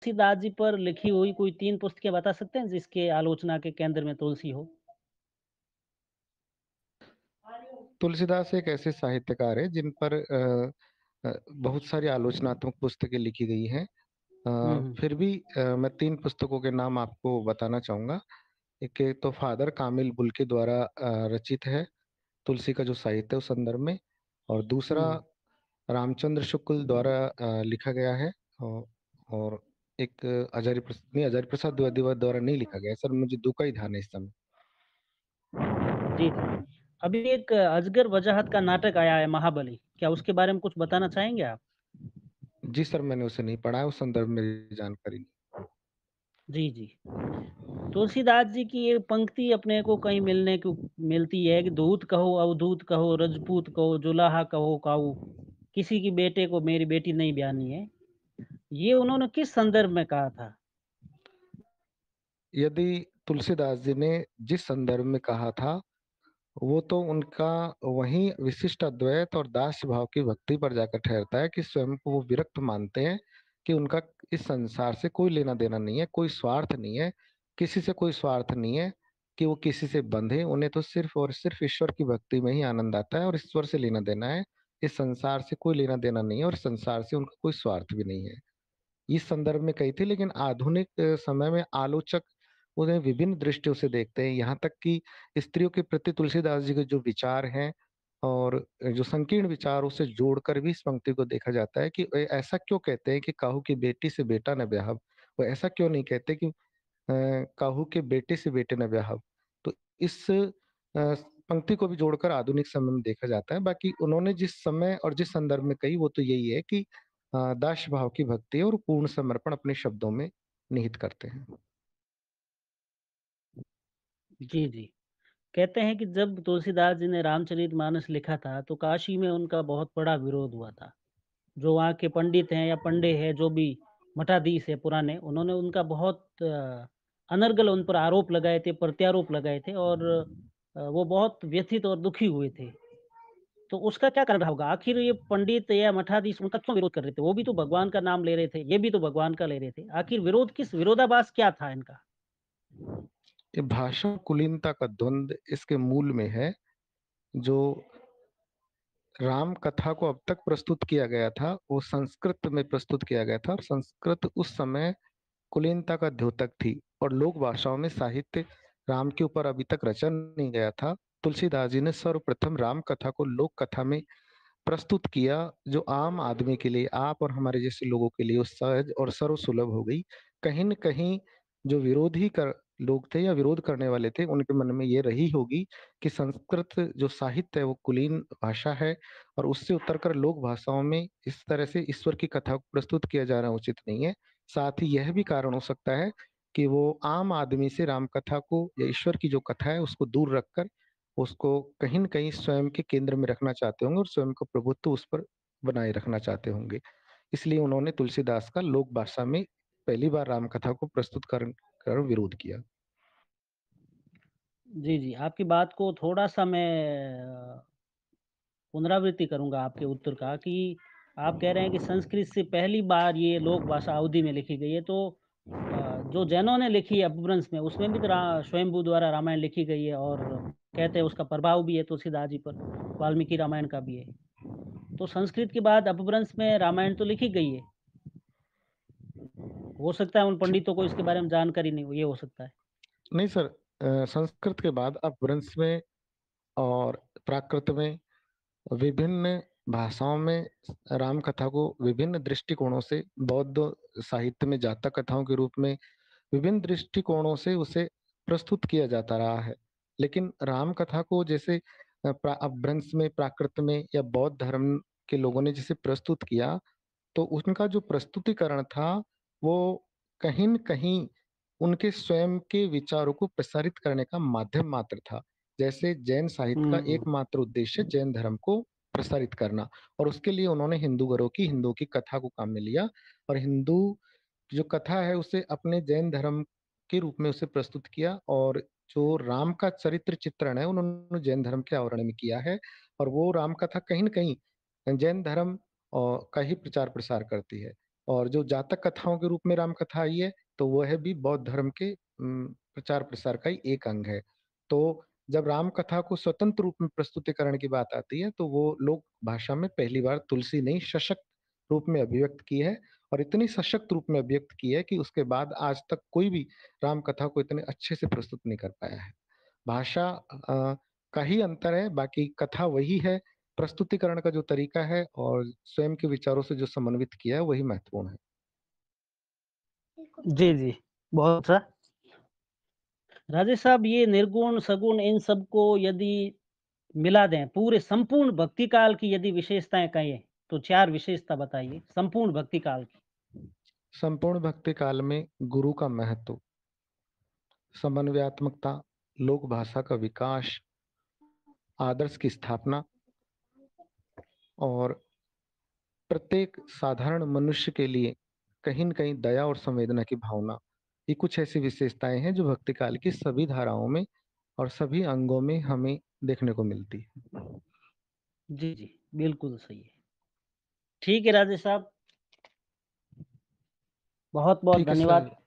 तुलसीदास जी पर लिखी हुई कोई 3 पुस्तकें बता सकते हैं जिसके आलोचना के केंद्र में तुलसी हो? तुलसीदास एक ऐसे साहित्यकार है जिन पर बहुत सारी आलोचनात्मक पुस्तकें लिखी गई हैं। हुँ, हुँ। फिर भी मैं 3 पुस्तकों के नाम आपको बताना चाहूँगा। एक तो फादर कामिल बुल्की द्वारा रचित है, तुलसी का जो साहित्य है उस संदर्भ में, और दूसरा हुँ। रामचंद्र शुक्ल द्वारा लिखा गया है। औ और एक आचार्य प्रसाद द्विवेदी द्वारा नहीं लिखा गया है। सर, मुझे 2 का ही ध्यान है इस समय। जी, जी। अभी एक अजगर वजाहत का नाटक आया है महाबली, क्या उसके बारे में कुछ बताना चाहेंगे आप? जी सर, मैंने उसे नहीं पढ़ा है, उस संदर्भ में मेरी जानकारी नहीं। जी, जी। तुलसीदास जी की ये पंक्ति अपने को कहीं मिलने को मिलती है कि दूत कहो, अवधूत कहो, रजपूत कहो, जुलाहा कहो काऊ, किसी की बेटे को मेरी बेटी नहीं ब्यानी है। ये उन्होंने किस संदर्भ में कहा था? यदि तुलसीदास जी ने जिस संदर्भ में कहा था, वो तो उनका वहीं विशिष्ट अद्वैत और दास्य भाव की भक्ति पर जाकर ठहरता है कि स्वयं को वो विरक्त मानते हैं कि उनका इस संसार से कोई लेना देना नहीं है, कोई स्वार्थ नहीं है, किसी से कोई स्वार्थ नहीं है कि वो किसी से बंधे। उन्हें तो सिर्फ और सिर्फ ईश्वर की भक्ति में ही आनंद आता है और ईश्वर से लेना देना है। इस संसार से कोई लेना देना नहीं है और संसार से उनका कोई स्वार्थ भी नहीं है। इस संदर्भ में कही थी, लेकिन आधुनिक समय में आलोचक उन्हें विभिन्न दृष्टियों से देखते हैं। यहाँ तक कि स्त्रियों के प्रति तुलसीदास जी के जो विचार हैं और जो संकीर्ण विचारों से जोड़कर भी इस पंक्ति को देखा जाता है कि ऐसा क्यों कहते हैं कि काहू की बेटी से बेटा न ब्याहब। वो ऐसा क्यों नहीं कहते कि काहू के बेटे से बेटे न ब्याहब। तो इस पंक्ति को भी जोड़कर आधुनिक समय में देखा जाता है। बाकी उन्होंने जिस समय और जिस संदर्भ में कही वो तो यही है कि दास्य भाव की भक्ति और पूर्ण समर्पण अपने शब्दों में निहित करते हैं। जी, जी। कहते हैं कि जब तुलसीदास जी ने रामचरितमानस लिखा था, तो काशी में उनका बहुत बड़ा विरोध हुआ था। जो वहाँ के पंडित हैं या पंडे हैं, जो भी मठाधीश हैं पुराने, उन्होंने उनका बहुत अनर्गल उन पर आरोप लगाए थे, प्रत्यारोप लगाए थे और वो बहुत व्यथित और दुखी हुए थे। तो उसका क्या कारण रहा होगा? आखिर ये पंडित या मठाधीश उनका क्यों विरोध कर रहे थे? वो भी तो भगवान का नाम ले रहे थे, ये भी तो भगवान का ले रहे थे। आखिर विरोधाभास क्या था इनका? ये भाषा कुलीनता का द्वंद इसके मूल में है। जो राम कथा को अब तक प्रस्तुत किया गया था, वो संस्कृत में प्रस्तुत किया गया था और संस्कृत उस समय कुलीनता का द्योतक थी और लोक भाषाओं में साहित्य राम के ऊपर अभी तक रचा नहीं गया था। तुलसीदास जी ने सर्वप्रथम राम कथा को लोक कथा में प्रस्तुत किया, जो आम आदमी के लिए, आप और हमारे जैसे लोगों के लिए वो सहज और सर्वसुलभ हो गई। कहीं न कहीं जो विरोधी कर लोग थे या विरोध करने वाले थे, उनके मन में ये रही होगी कि संस्कृत जो साहित्य है वो कुलीन भाषा है और उससे उतरकर लोक भाषाओं में इस तरह से ईश्वर की कथा को प्रस्तुत किया जाना उचित नहीं है। साथ ही यह भी कारण हो सकता है कि वो आम आदमी से राम कथा को या ईश्वर की जो कथा है उसको दूर रखकर उसको कहीं न कहीं स्वयं के केंद्र में रखना चाहते होंगे और स्वयं का प्रभुत्व उस पर बनाए रखना चाहते होंगे। इसलिए उन्होंने तुलसीदास का लोक भाषा में पहली बार राम कथा को प्रस्तुत कर विरोध किया। जी, जी। आपकी बात को थोड़ा-सा मैं पुनरावृत्ति करूँगा आपके उत्तर का कि आप कह रहे हैं कि संस्कृत से पहली बार ये लोक भाषा अवधि में लिखी गई है, तो जो जैनों ने लिखी है अपभ्रंश में, उसमें भी तो रा स्वयंभू द्वारा रामायण लिखी गई है और कहते हैं उसका प्रभाव भी है तुलसीदास जी पर, वाल्मीकि रामायण का भी है। तो संस्कृत के बाद अपभ्रंश में रामायण तो लिखी गई है। हो सकता है उन जी, पंडितों को इसके बारे में जानकारी नहीं हो, ये हो सकता है। नहीं सर, संस्कृत के बाद अपभ्रंश में और प्राकृत में विभिन्न भाषाओं में राम कथा को विभिन्न दृष्टिकोणों से बौद्ध साहित्य में जातक कथाओं के रूप में विभिन्न दृष्टिकोणों से उसे प्रस्तुत किया जाता रहा है। लेकिन राम कथा को जैसे अपभ्रंश में, प्राकृत में या बौद्ध धर्म के लोगों ने जिसे प्रस्तुत किया, तो उनका जो प्रस्तुतिकरण था, वो कहीं न कहीं उनके स्वयं के विचारों को प्रसारित करने का माध्यम मात्र था। जैसे जैन साहित्य का हुँ। एकमात्र उद्देश्य जैन धर्म को प्रसारित करना और उसके लिए उन्होंने हिंदुओं की कथा को काम में लिया और हिंदू जो कथा है उसे अपने जैन धर्म के रूप में उसे प्रस्तुत किया और जो राम का चरित्र चित्रण है उन्होंने जैन धर्म के आवरण में किया है और वो राम कथा कहीं न कहीं जैन धर्म का ही प्रचार-प्रसार करती है। और जो जातक कथाओं के रूप में राम कथा आई है, तो वह भी बौद्ध धर्म के प्रचार प्रसार का ही एक अंग है। तो जब राम कथा को स्वतंत्र रूप में प्रस्तुतिकरण की बात आती है, तो वो लोक भाषा में पहली बार तुलसी ने ही सशक्त रूप में अभिव्यक्त की है, और इतनी सशक्त रूप में अभिव्यक्त की है कि उसके बाद आज तक कोई भी राम कथा को इतने अच्छे से प्रस्तुत नहीं कर पाया है। भाषा का ही अंतर है, बाकी कथा वही है, प्रस्तुतिकरण का जो तरीका है और स्वयं के विचारों से जो समन्वित किया है, वही महत्वपूर्ण है। जी, जी। बहुत अच्छा। राजेश साहब, ये निर्गुण, सगुण इन सबको यदि मिला दें, पूरे संपूर्ण भक्ति काल की यदि विशेषताएँ कहें, तो 4 विशेषता बताइए, संपूर्ण भक्ति काल की। संपूर्ण भक्ति काल में गुरु का महत्व, समन्वयात्मकता, लोक भाषा का विकास, आदर्श की स्थापना और प्रत्येक साधारण मनुष्य के लिए कहीं न कहीं दया और संवेदना की भावना, ये कुछ ऐसी विशेषताएं हैं जो भक्ति काल की सभी धाराओं में और सभी अंगों में हमें देखने को मिलती है। जी, जी, बिल्कुल सही है। ठीक है राजेश साहब, बहुत-बहुत ठीक है धन्यवाद। सर।